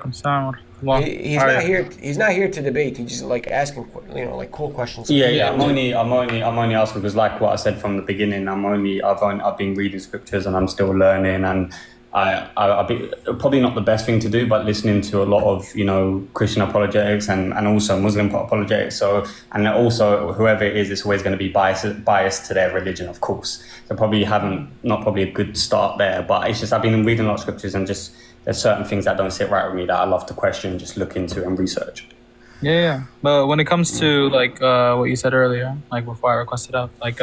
alaikum salam wa rahmatullah. He's not here. He's not here to debate. He's just like asking, like cool questions. Yeah. I'm only asking because, like what I said from the beginning, I've been reading scriptures and I'm still learning, and I'll be probably not the best thing to do, but listening to a lot of Christian apologetics and also Muslim apologetics. So, and also whoever it is, it's always going to be biased to their religion, of course. So not probably a good start there. But it's just I've been reading a lot of scriptures and just there's certain things that don't sit right with me that I love to question, just look into and research. Yeah. But when it comes to like what you said earlier, like before I requested up, like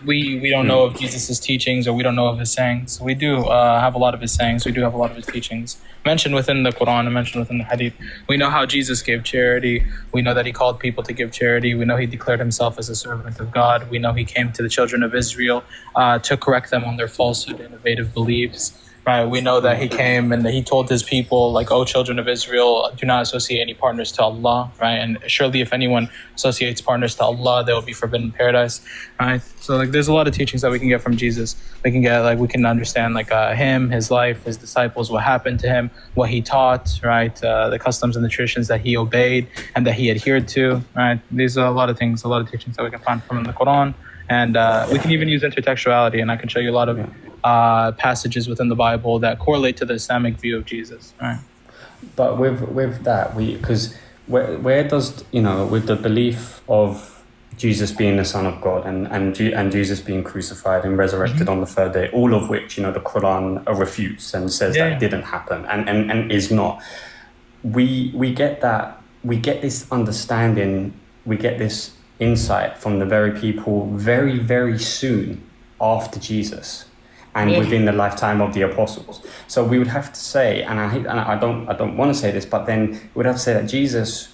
we don't know of Jesus's teachings, or we don't know of his sayings. We do have a lot of his sayings. We do have a lot of his teachings mentioned within the Quran and mentioned within the Hadith. We know how Jesus gave charity. We know that he called people to give charity. We know he declared himself as a servant of God. We know he came to the children of Israel to correct them on their falsehood, innovative beliefs. Right, we know that he came and that he told his people, like, "Oh, children of Israel, do not associate any partners to Allah." Right, and surely if anyone associates partners to Allah, they will be forbidden paradise. Right, so like, there's a lot of teachings that we can get from Jesus. We can understand like him, his life, his disciples, what happened to him, what he taught. Right, the customs and the traditions that he obeyed and that he adhered to. Right, these are a lot of things, a lot of teachings that we can find from the Quran, and we can even use intertextuality, and I can show you a lot of passages within the Bible that correlate to the Islamic view of Jesus, right? But with that, because where does with the belief of Jesus being the Son of God and Jesus being crucified and resurrected on the third day, all of which the Quran refutes and says that it didn't happen and is not. We get that, we get this understanding, we get this insight from the very people very, very soon after Jesus. And within the lifetime of the apostles, so we would have to say, and I don't want to say this, but then we would have to say that Jesus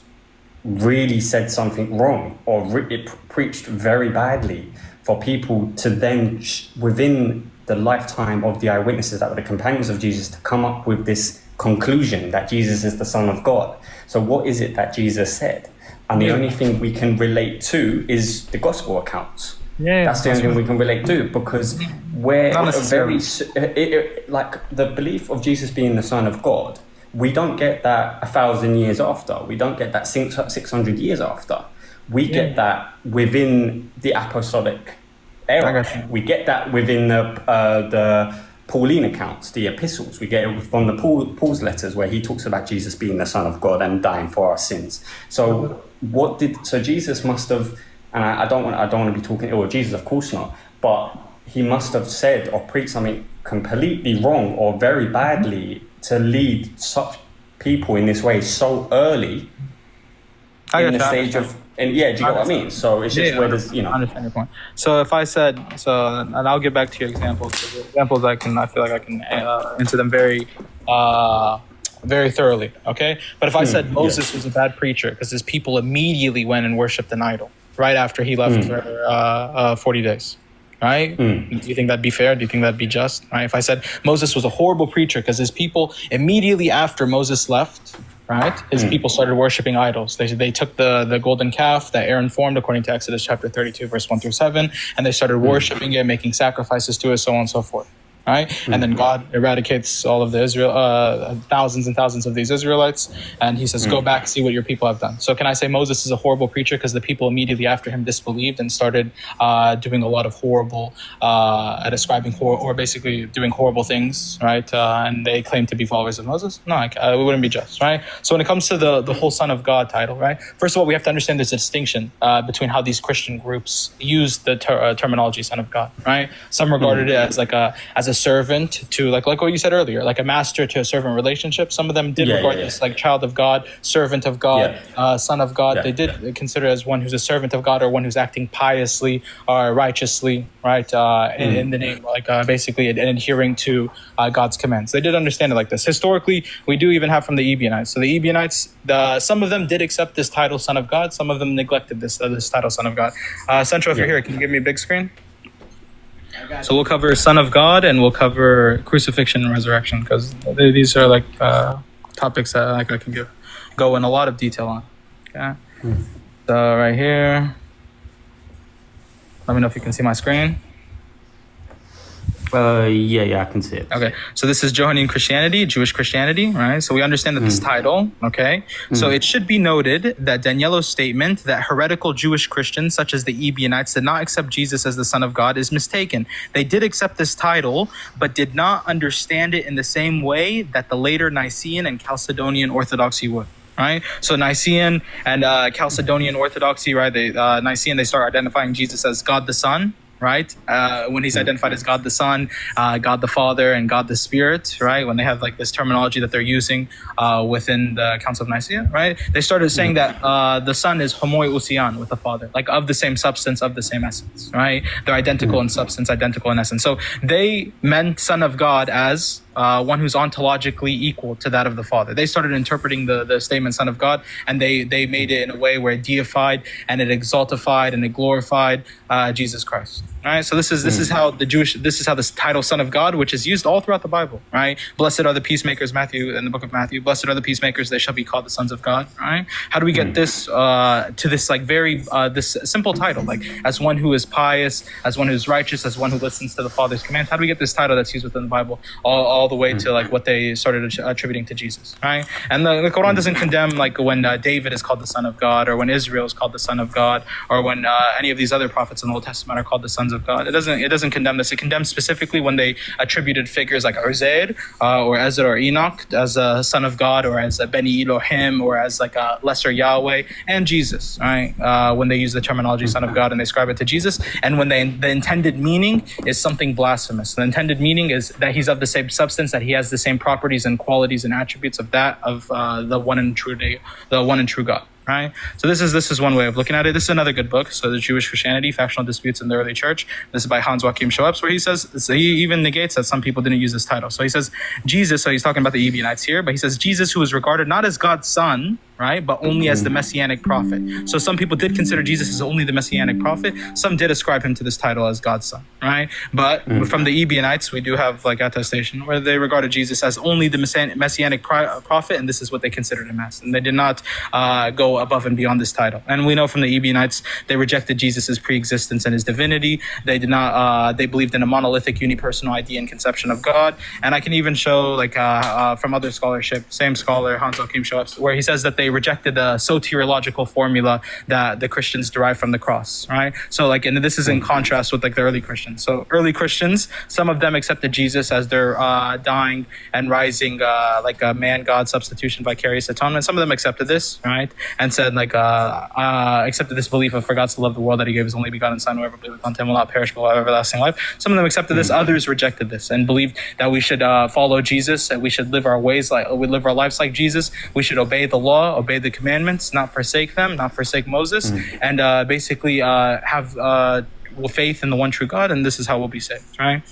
really said something wrong, or it preached very badly for people to then, within the lifetime of the eyewitnesses that were the companions of Jesus, to come up with this conclusion that Jesus is the Son of God. So what is it that Jesus said? And the only thing we can relate to is the gospel accounts. That's the only thing we can relate to, because we're very like the belief of Jesus being the Son of God. We don't get that 1,000 years after. We don't get that 600 years after. We get that within the apostolic era. We get that within the Pauline accounts, the epistles. We get it from the Paul's letters, where he talks about Jesus being the Son of God and dying for our sins. So Jesus must have. And I don't want to be talking ill of Jesus, of course not. But he must have said or preached something completely wrong or very badly to lead such people in this way so early in the stage of. And do you get what I mean? So it's just where there's, I understand your point. So if I said, and I'll get back to your examples. So the examples I feel like I can answer them very thoroughly. Okay, but if I said Moses was a bad preacher because his people immediately went and worshipped an idol right after he left for 40 days. Right? Do you think that'd be fair? Do you think that'd be just? Right? If I said Moses was a horrible preacher because his people immediately after Moses left, right, his people started worshiping idols. They took the golden calf that Aaron formed according to Exodus chapter 32, verse 1 through 7, and they started worshiping it, making sacrifices to it, so on and so forth. Right, and then God eradicates all of the thousands and thousands of these Israelites, and he says, "Go back, see what your people have done." So, can I say Moses is a horrible preacher because the people immediately after him disbelieved and started doing a lot of horrible, ascribing or basically doing horrible things, right? And they claim to be followers of Moses. No, it wouldn't be just, right? So, when it comes to the whole Son of God title, right? First of all, we have to understand there's a distinction between how these Christian groups use the terminology "Son of God," right? Some regarded it as as a servant to like what you said earlier, like a master to a servant relationship. Some of them did regard this like child of God, servant of God, son of God. They did consider as one who's a servant of God or one who's acting piously or righteously, right? In the name, like basically adhering to God's commands. They did understand it like this. Historically, we do even have from the Ebionites. So the Ebionites, some of them did accept this title, Son of God. Some of them neglected this title, Son of God. Central, if you're here, can you give me a big screen? So we'll cover Son of God and we'll cover crucifixion and resurrection because these are like topics that like I can go in a lot of detail on. Okay. So right here, let me know if you can see my screen. Yeah, I can see it. Okay, so this is Johannine Christianity, Jewish Christianity, right? So we understand that this title, okay? So it should be noted that Daniello's statement that heretical Jewish Christians, such as the Ebionites, did not accept Jesus as the Son of God is mistaken. They did accept this title, but did not understand it in the same way that the later Nicene and Chalcedonian Orthodoxy would. Right, so Nicene and Chalcedonian Orthodoxy, right? Nicene, they start identifying Jesus as God the Son, right? When he's identified as God the Son, God the Father, and God the Spirit, right? When they have like this terminology that they're using within the Council of Nicaea, right? They started saying that the Son is homoiousian with the Father, like of the same substance, of the same essence, right? They're identical in substance, identical in essence. So they meant Son of God as one who's ontologically equal to that of the Father. They started interpreting the statement Son of God, and they made it in a way where it deified and it exaltified and it glorified Jesus Christ. All right, so this is how this title Son of God, which is used all throughout the Bible, right? Blessed are the peacemakers, Matthew, in the book of Matthew. Blessed are the peacemakers; they shall be called the sons of God. Right? How do we get this to this like very this simple title, like as one who is pious, as one who is righteous, as one who listens to the Father's commands? How do we get this title that's used within the Bible all the way to like what they started attributing to Jesus? Right? And the Quran doesn't condemn like when David is called the Son of God, or when Israel is called the Son of God, or when any of these other prophets in the Old Testament are called the sons of God. It doesn't condemn this. It condemns specifically when they attributed figures like Uzair or Ezra or Enoch as a son of God, or as a Beni Elohim, or as like a lesser Yahweh, and Jesus, right? When they use the terminology Son of God and they ascribe it to Jesus, and when the intended meaning is something blasphemous. The intended meaning is that he's of the same substance, that he has the same properties and qualities and attributes of that of the one and true God. Right, so this is one way of looking at it. This is another good book. So the Jewish Christianity, Factional Disputes in the Early Church. This is by Hans Joachim Schoeps, where he says, so he even negates that some people didn't use this title. So he says Jesus. So he's talking about the Ebionites here, but he says Jesus, who is regarded not as God's son, right, but only as the messianic prophet. So some people did consider Jesus as only the messianic prophet. Some did ascribe him to this title as God's son, right? But from the Ebionites, we do have like attestation where they regarded Jesus as only the messianic prophet, and this is what they considered him as. And they did not go above and beyond this title. And we know from the Ebionites, they rejected Jesus' pre-existence and his divinity. They did not. They believed in a monolithic, unipersonal idea and conception of God. And I can even show like from other scholarship, same scholar Hans Joachim Schoeps, where he says that they rejected the soteriological formula that the Christians derived from the cross, right? So like, and this is in contrast with like the early Christians. So early Christians, some of them accepted Jesus as their dying and rising like a man-God substitution, vicarious atonement. Some of them accepted this, right? And said like accepted this belief of for God to love the world that he gave his only begotten son, whoever believeth on him will not perish but will have everlasting life. Some of them accepted this, others rejected this and believed that we should follow Jesus, that we should live our ways like we live our lives like Jesus. We should obey the law, obey the commandments, not forsake them, not forsake Moses, and basically have faith in the one true God, and this is how we'll be saved, right?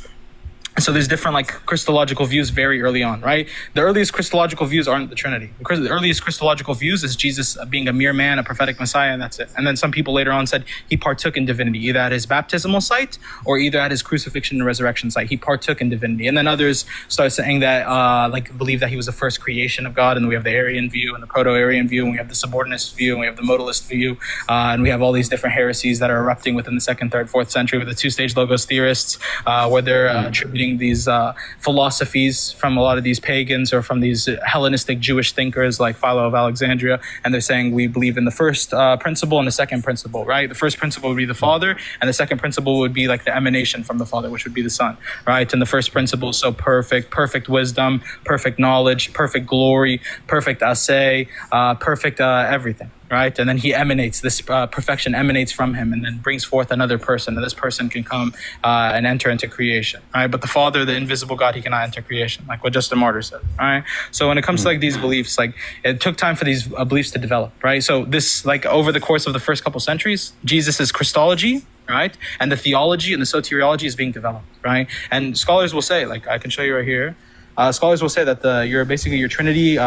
So there's different like Christological views very early on, right? The earliest Christological views aren't the Trinity. The earliest Christological views is Jesus being a mere man, a prophetic Messiah, and that's it. And then some people later on said he partook in divinity, either at his baptismal site or either at his crucifixion and resurrection site. He partook in divinity. And then others start saying that, like believe that he was the first creation of God. And we have the Arian view and the Proto-Arian view, and we have the subordinist view, and we have the modalist view. And we have all these different heresies that are erupting within the 2nd, 3rd, 4th century with the two-stage logos theorists, where they're attributing these philosophies from a lot of these pagans or from these Hellenistic Jewish thinkers like Philo of Alexandria, and they're saying we believe in the first principle and the second principle, right? The first principle would be the Father, and the second principle would be like the emanation from the Father, which would be the Son, right? And the first principle is so perfect wisdom, perfect knowledge, perfect glory, perfect assay, perfect everything. Right, and then he emanates, this perfection emanates from him and then brings forth another person, and this person can come and enter into creation. Right, but the Father, the invisible God, he cannot enter creation, like what Justin Martyr said. All right, so when it comes to like these beliefs, like it took time for these beliefs to develop. Right, so this like over the course of the first couple centuries, Jesus's Christology, right, and the theology and the soteriology is being developed. Right, and scholars will say, like I can show you right here, scholars will say that your Trinity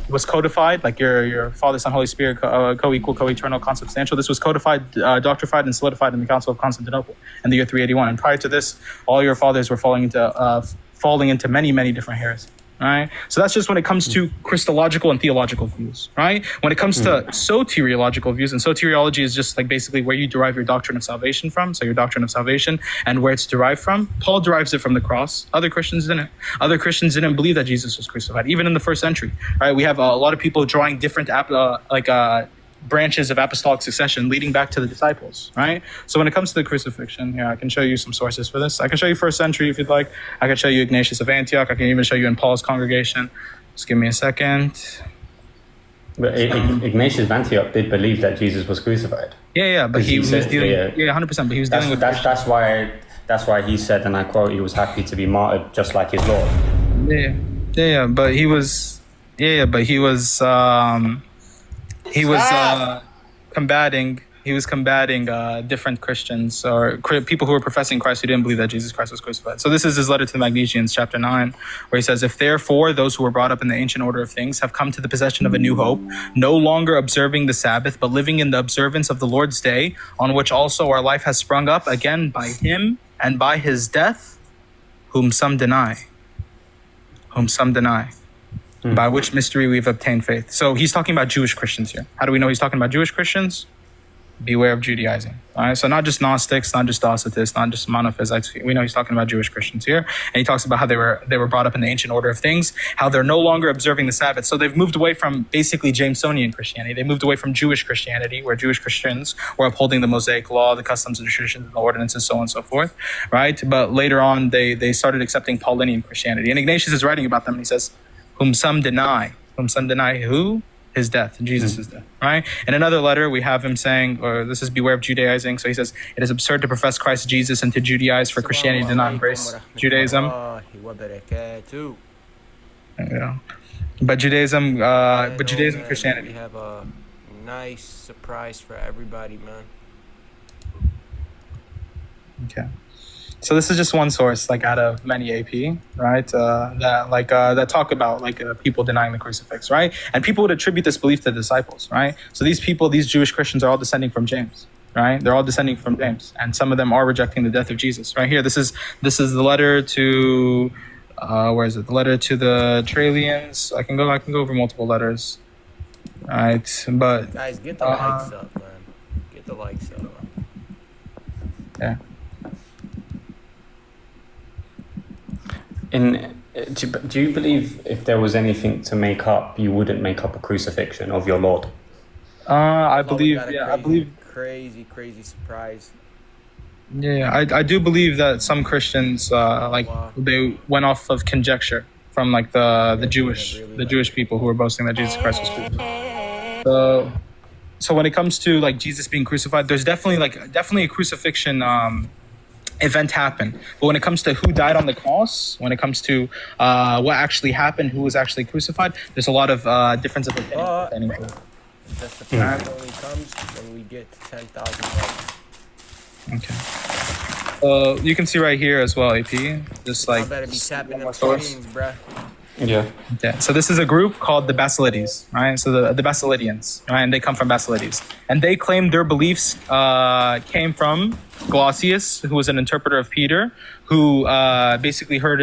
was codified, like your Father, Son, Holy Spirit, co-equal, co-eternal, consubstantial. This was codified, doctrified, and solidified in the Council of Constantinople in the year 381. And prior to this, all your fathers were falling into many, many different heresies. right? So that's just when it comes to Christological and theological views, right? When it comes to soteriological views, and soteriology is just like basically where you derive your doctrine of salvation from, so your doctrine of salvation and where it's derived from. Paul derives it from the cross. Other Christians didn't. Other Christians didn't believe that Jesus was crucified, even in the first century, right? We have a lot of people drawing different branches of apostolic succession leading back to the disciples, right? So when it comes to the crucifixion, here, I can show you some sources for this. I can show you first century if you'd like. I can show you Ignatius of Antioch. I can even show you in Paul's congregation. Just give me a second. But Ignatius of Antioch did believe that Jesus was crucified. Yeah, but he was dealing, 100%, but he was dealing with... That's why he said, and I quote, he was happy to be martyred just like his Lord. But he was combating different Christians or people who were professing Christ who didn't believe that Jesus Christ was crucified. So this is his letter to the Magnesians, chapter 9, where he says, if therefore those who were brought up in the ancient order of things have come to the possession of a new hope, no longer observing the Sabbath, but living in the observance of the Lord's day, on which also our life has sprung up again by him and by his death, whom some deny. By which mystery we've obtained faith. So he's talking about Jewish Christians here. How do we know he's talking about Jewish Christians? Beware of Judaizing. All right, so not just Gnostics, not just Docetists, not just Monophysites. We know he's talking about Jewish Christians here, and he talks about how they were brought up in the ancient order of things, how they're no longer observing the Sabbath. So they've moved away from basically Jamesonian Christianity. They moved away from Jewish Christianity, where Jewish Christians were upholding the Mosaic law, the customs, the traditions, and the ordinances, so on and so forth. Right, but later on they started accepting Paulinian Christianity, and Ignatius is writing about them, and he says, whom some deny who? His death, Jesus' death, right? In another letter, we have him saying, or this is beware of Judaizing. So he says, it is absurd to profess Christ Jesus and to Judaize, for Christianity did not embrace Judaism. Yeah. But Judaism, Christianity. We have a nice surprise for everybody, man. Okay. So this is just one source, like out of many AP, right? That talk about people denying the crucifix, right? And people would attribute this belief to the disciples, right? So these Jewish Christians are all descending from James, right? They're all descending from James, and some of them are rejecting the death of Jesus. Right here, this is the letter to, where is it? The letter to the Trallians. I can go over multiple letters, right? But guys, get the likes up, man. Get the likes up. Yeah. Do you believe if there was anything to make up, you wouldn't make up a crucifixion of your Lord? I believe. Crazy surprise. Yeah, I do believe that some Christians they went off of conjecture from the Jewish people who were boasting that Jesus Christ was crucified. So when it comes to Jesus being crucified, there's definitely a crucifixion event happened. But when it comes to who died on the cross, when it comes to what actually happened, who was actually crucified, there's a lot of difference of opinion. That's the fact only comes when we get to 10,000 likes. Okay. You can see right here as well, AP. Just I better be tapping them screens, bruh. Yeah. Okay. So this is a group called the Basilides, right? So the Basilidians, right? And they come from Basilides. And they claim their beliefs came from Glaucius, who was an interpreter of Peter, who basically heard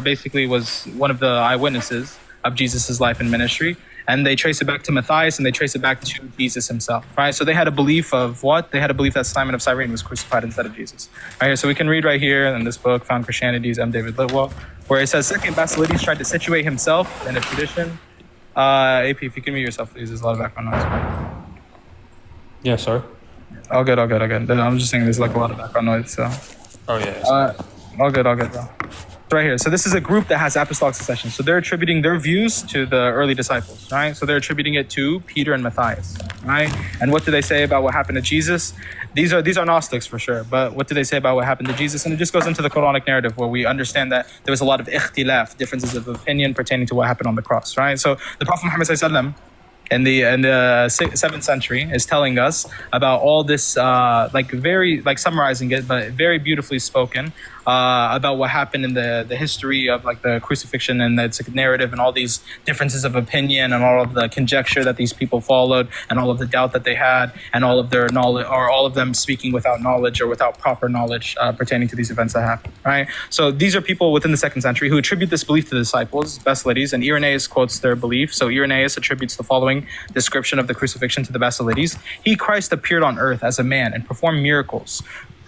basically was one of the eyewitnesses of Jesus's life and ministry. And they trace it back to Matthias, and they trace it back to Jesus himself, right? So they had a belief of what? They had a belief that Simon of Cyrene was crucified instead of Jesus. Right here, so we can read right here in this book, Found Christianity's M. David Lidwell, where it says, second Basilides tried to situate himself in a tradition. AP, if you can mute yourself, please. There's a lot of background noise. Yeah, sorry. All good. I'm just saying there's a lot of background noise, so. Oh, yeah. All good, bro. Right here. So this is a group that has apostolic succession. So they're attributing their views to the early disciples, right? So they're attributing it to Peter and Matthias, right? And what do they say about what happened to Jesus? These are Gnostics for sure, but what do they say about what happened to Jesus? And it just goes into the Quranic narrative where we understand that there was a lot of ikhtilaf, differences of opinion pertaining to what happened on the cross, right? So the Prophet Muhammad sallallahu in the 7th century is telling us about all this, summarizing it, but very beautifully spoken, about what happened in the history of like the crucifixion and its narrative and all these differences of opinion and all of the conjecture that these people followed and all of the doubt that they had and all of their knowledge, or all of them speaking without knowledge or without proper knowledge pertaining to these events that happened, right? So these are people within the 2nd century who attribute this belief to the disciples, Basilides, and Irenaeus quotes their belief. So Irenaeus attributes the following description of the crucifixion to the Basilides: He, Christ, appeared on earth as a man and performed miracles.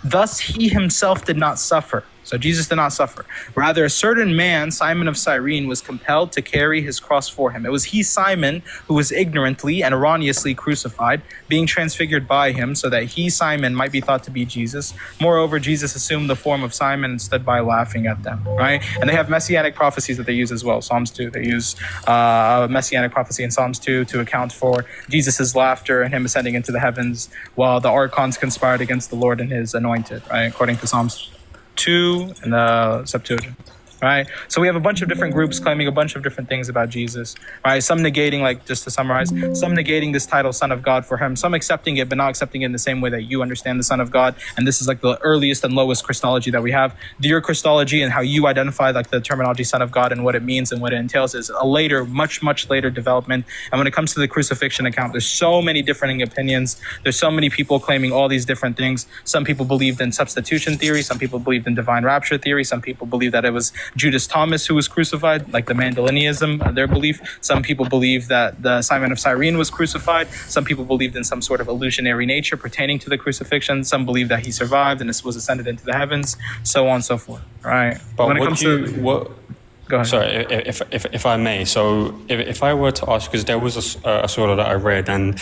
Thus he himself did not suffer. So Jesus did not suffer. Rather, a certain man, Simon of Cyrene, was compelled to carry his cross for him. It was he, Simon, who was ignorantly and erroneously crucified, being transfigured by him, so that he, Simon, might be thought to be Jesus. Moreover, Jesus assumed the form of Simon and stood by laughing at them, right? And they have messianic prophecies that they use as well. Psalms 2, they use a messianic prophecy in Psalms 2 to account for Jesus's laughter and him ascending into the heavens while the archons conspired against the Lord and his anointed, right? According to Psalms 2 and the Septuagint, right? So we have a bunch of different groups claiming a bunch of different things about Jesus, right? Some negating, like just to summarize, some negating this title Son of God for him, some accepting it but not accepting it in the same way that you understand the Son of God. And this is like the earliest and lowest Christology that we have. Your Christology and how you identify like the terminology Son of God and what it means and what it entails is a later, much later development. And when it comes to the crucifixion account, there's so many differing opinions. There's so many people claiming all these different things. Some people believed in substitution theory. Some people believed in divine rapture theory. Some people believe that it was Judas Thomas who was crucified, like the Mandalinianism, their belief. Some people believe that the Simon of Cyrene was crucified. Some people believed in some sort of illusionary nature pertaining to the crucifixion. Some believe that he survived and was ascended into the heavens, so on and so forth. Right. But when it comes to go ahead. Sorry, if I may. So if I were to ask, because there was a surah that I read, and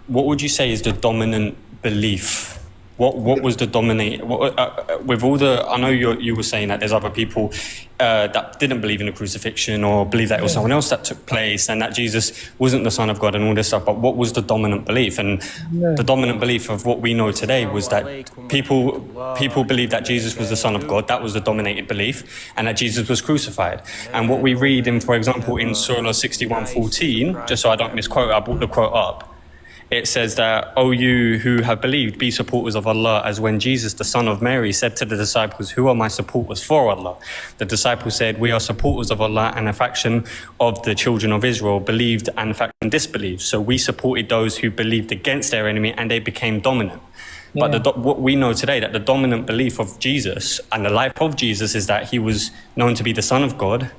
what would you say is the dominant belief? What was the dominate? With all the, I know you were saying that there's other people that didn't believe in the crucifixion or believe that it was someone else that took place and that Jesus wasn't the Son of God and all this stuff. But what was the dominant belief? And the dominant belief of what we know today was that people believed that Jesus was the Son of God. That was the dominated belief, and that Jesus was crucified. And what we read in, for example, in Surah 61:14, just so I don't misquote, I brought the quote up. It says that, "O you who have believed, be supporters of Allah, as when Jesus, the son of Mary, said to the disciples, 'Who are my supporters for Allah?' The disciples said, 'We are supporters of Allah,' and a faction of the children of Israel believed and a faction disbelieved. So we supported those who believed against their enemy, and they became dominant." But what we know today, that the dominant belief of Jesus and the life of Jesus is that he was known to be the Son of God,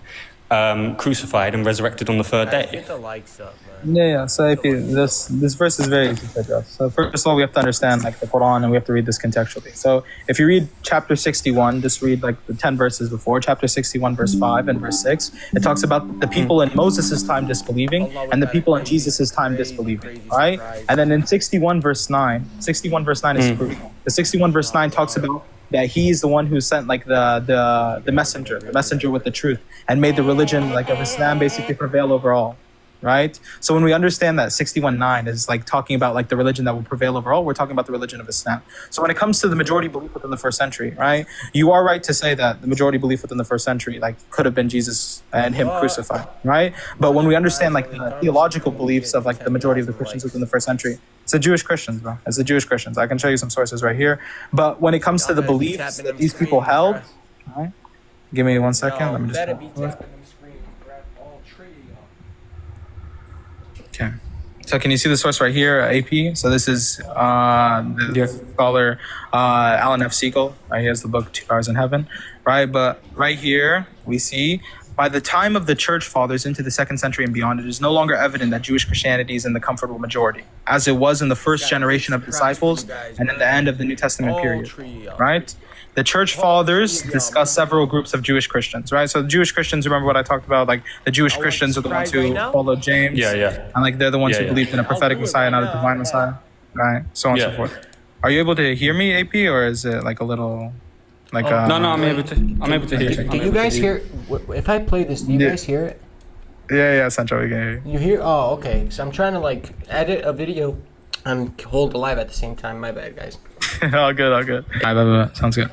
crucified and resurrected on the third day. Get the likes up, man. Yeah. So if this verse is very easy to address. So first of all, we have to understand like the Quran, and we have to read this contextually. So if you read chapter 61, just read like the 10 verses before chapter 61, verse 5 and verse 6. It talks about the people in Moses' time disbelieving and the people in Jesus' time disbelieving, right? And then in 61 verse 9 is crucial. The 61 verse 9 talks about that he's the one who sent like the messenger with the truth and made the religion like of Islam basically prevail over all, right? So when we understand that 61:9 is like talking about like the religion that will prevail over all, we're talking about the religion of Islam. So when it comes to the majority belief within the first century, right, you are right to say that the majority belief within the first century like could have been Jesus and him crucified, right? But when we understand like the theological beliefs of like the majority of the Christians within the first century, it's the Jewish Christians, bro. It's the Jewish Christians. I can show you some sources right here. But when it comes to the beliefs that these people held, all right, give me 1 second. Let me just. Okay. So can you see the source right here, AP? So this is the scholar Alan F. Siegel. Right, he has the book 2 Hours in Heaven, right? But right here we see, by the time of the church fathers into the 2nd century and beyond, it is no longer evident that Jewish Christianity is in the comfortable majority, as it was in the first generation of disciples and in the end of the New Testament period, right? The church fathers discuss several groups of Jewish Christians, right? So the Jewish Christians, remember what I talked about? Like the Jewish Christians are the ones who followed James. Yeah. And like they're the ones who believed in a prophetic Messiah, not a divine Messiah, right? So on and so forth. Are you able to hear me, AP, or is it like a little... Like, no, I'm able to hear you. Can you guys hear? If I play this, do you guys hear it? Yeah, Sancho, we can hear you. You hear? Oh, okay. So I'm trying to like edit a video and hold the live at the same time. My bad, guys. all good. All right, sounds good.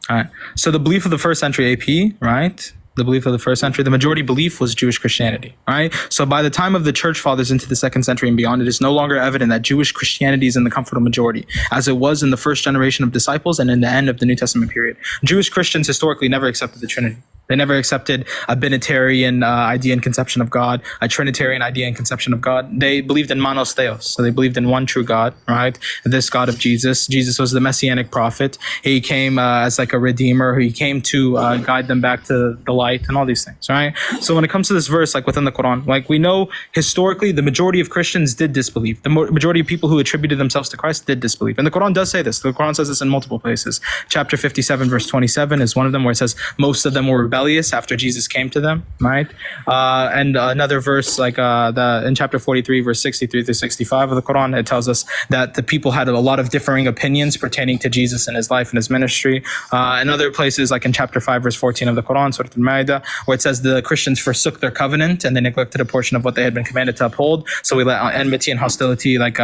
All right. So the belief of the first century AP, right? the belief of the first century, the majority belief was Jewish Christianity, right? So by the time of the church fathers into the second century and beyond, it is no longer evident that Jewish Christianity is in the comfortable majority, as it was in the first generation of disciples and in the end of the New Testament period. Jewish Christians historically never accepted the Trinity. They never accepted a binitarian idea and conception of God, a trinitarian idea and conception of God. They believed in monos theos, so they believed in one true God, right? This God of Jesus. Jesus was the messianic prophet. He came as like a redeemer. He came to guide them back to the light and all these things, right? So when it comes to this verse, like within the Quran, like we know historically the majority of Christians did disbelieve. The majority of people who attributed themselves to Christ did disbelieve. And the Quran does say this. The Quran says this in multiple places. Chapter 57, verse 27 is one of them, where it says most of them were rebellious after Jesus came to them, right? And another verse like in chapter 43, verse 63 through 65 of the Quran, it tells us that the people had a lot of differing opinions pertaining to Jesus and his life and his ministry. And other places like in chapter 5, verse 14 of the Quran, Surah Al-Ma'idah, where it says the Christians forsook their covenant and they neglected a portion of what they had been commanded to uphold. So we let enmity and hostility like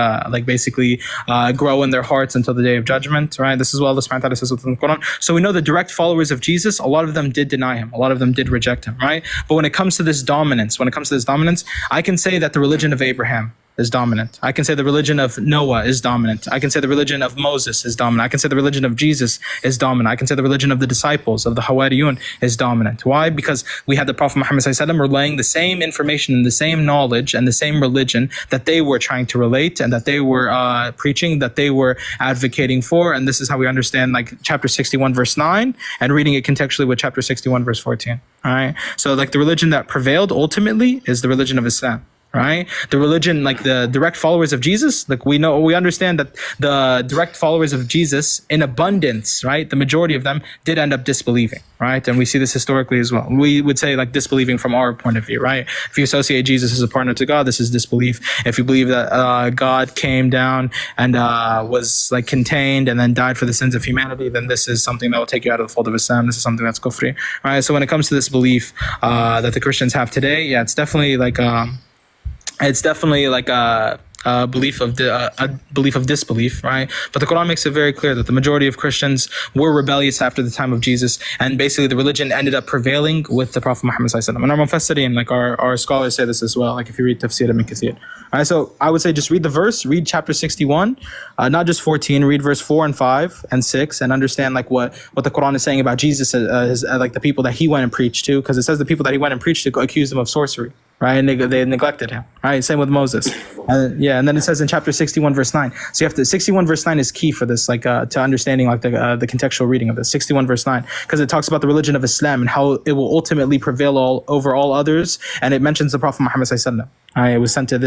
basically grow in their hearts until the day of judgment, right? This is what Allah subhanahu wa ta'ala says within the Quran. So we know the direct followers of Jesus, a lot of them did deny him. A lot of them did reject him, right? But when it comes to this dominance, I can say that the religion of Abraham is dominant. I can say the religion of Noah is dominant. I can say the religion of Moses is dominant. I can say the religion of Jesus is dominant. I can say the religion of the disciples, of the Hawariyun, is dominant. Why? Because we had the Prophet Muhammad ﷺ relaying the same information and the same knowledge and the same religion that they were trying to relate and that they were preaching, that they were advocating for. And this is how we understand like chapter 61, verse 9, and reading it contextually with chapter 61, verse 14. All right. So like the religion that prevailed ultimately is the religion of Islam. Right? The religion, like the direct followers of Jesus, like we understand that the direct followers of Jesus in abundance, right? The majority of them did end up disbelieving, right? And we see this historically as well. We would say like disbelieving from our point of view, right? If you associate Jesus as a partner to God, this is disbelief. If you believe that God came down and was like contained and then died for the sins of humanity, then this is something that will take you out of the fold of Islam. This is something that's kufri, right? So when it comes to this belief that the Christians have today, yeah, it's definitely like a belief of disbelief, right? But the Quran makes it very clear that the majority of Christians were rebellious after the time of Jesus, and basically the religion ended up prevailing with the Prophet Muhammad ﷺ. And our mufassirin, like our scholars, say this as well. Like if you read Tafsir ibn Kathir, right? So I would say just read the verse, read chapter 61, not just 14. Read verse 4 and 5 and 6, and understand like what the Quran is saying about Jesus, like the people that he went and preached to, because it says the people that he went and preached to accused him of sorcery. Right, and they neglected him. Right, same with Moses. And then it says in chapter 61, verse 9. So you have to 61 verse 9 is key for this, like to understanding like the contextual reading of this. 61 verse 9, because it talks about the religion of Islam and how it will ultimately prevail over all others, and it mentions the Prophet Muhammad ﷺ. It was sent to it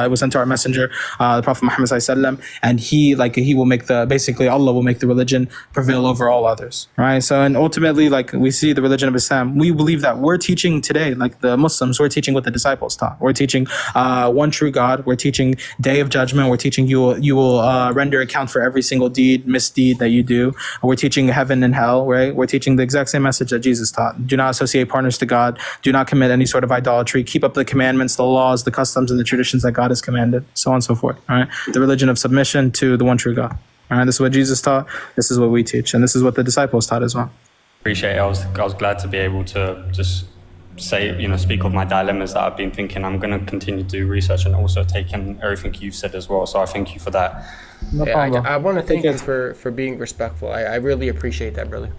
was sent to our messenger, the Prophet Muhammad ﷺ, and he will make Allah will make the religion prevail over all others. Right. So and ultimately, like we see the religion of Islam, we believe that we're teaching today, like the Muslims, we're teaching what the disciples taught. We're teaching one true God. We're teaching Day of Judgment. We're teaching you will render account for every single misdeed that you do. We're teaching heaven and hell. Right. We're teaching the exact same message that Jesus taught. Do not associate partners to God. Do not commit any sort of idolatry. Keep up the commandments, the laws, the customs, and the traditions that God has commanded, so on and so forth. All right, the religion of submission to the one true God. All right, this is what Jesus taught. This is what we teach, and this is what the disciples taught as well. Appreciate it. I was glad to be able to just say, speak of my dilemmas that I've been thinking. I'm going to continue to do research and also take in everything you've said as well. So I thank you for that. No problem. I want to thank you for being respectful. I really appreciate that, brother.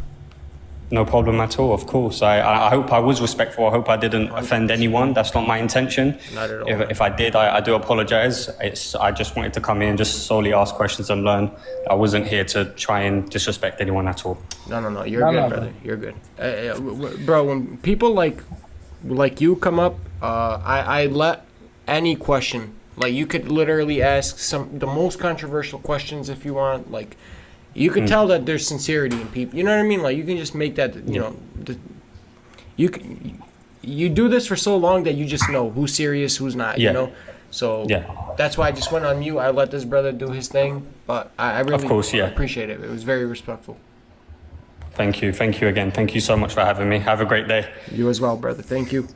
No problem at all, of course. I hope I was respectful. I hope I didn't offend anyone. That's not my intention. Not at all. If I did, I do apologize. I just wanted to come in and just solely ask questions and learn. I wasn't here to try and disrespect anyone at all. No. You're good, brother. You're good. Bro, when people like you come up, I let any question. Like you could literally ask the most controversial questions if you want. Like you could tell that there's sincerity in people. You know what I mean? Like you can just make that. You do this for so long that you just know who's serious, who's not. Yeah. You know. So that's why I just went on mute. I let this brother do his thing, but I really appreciate it. It was very respectful. Thank you again. Thank you so much for having me. Have a great day. You as well, brother. Thank you.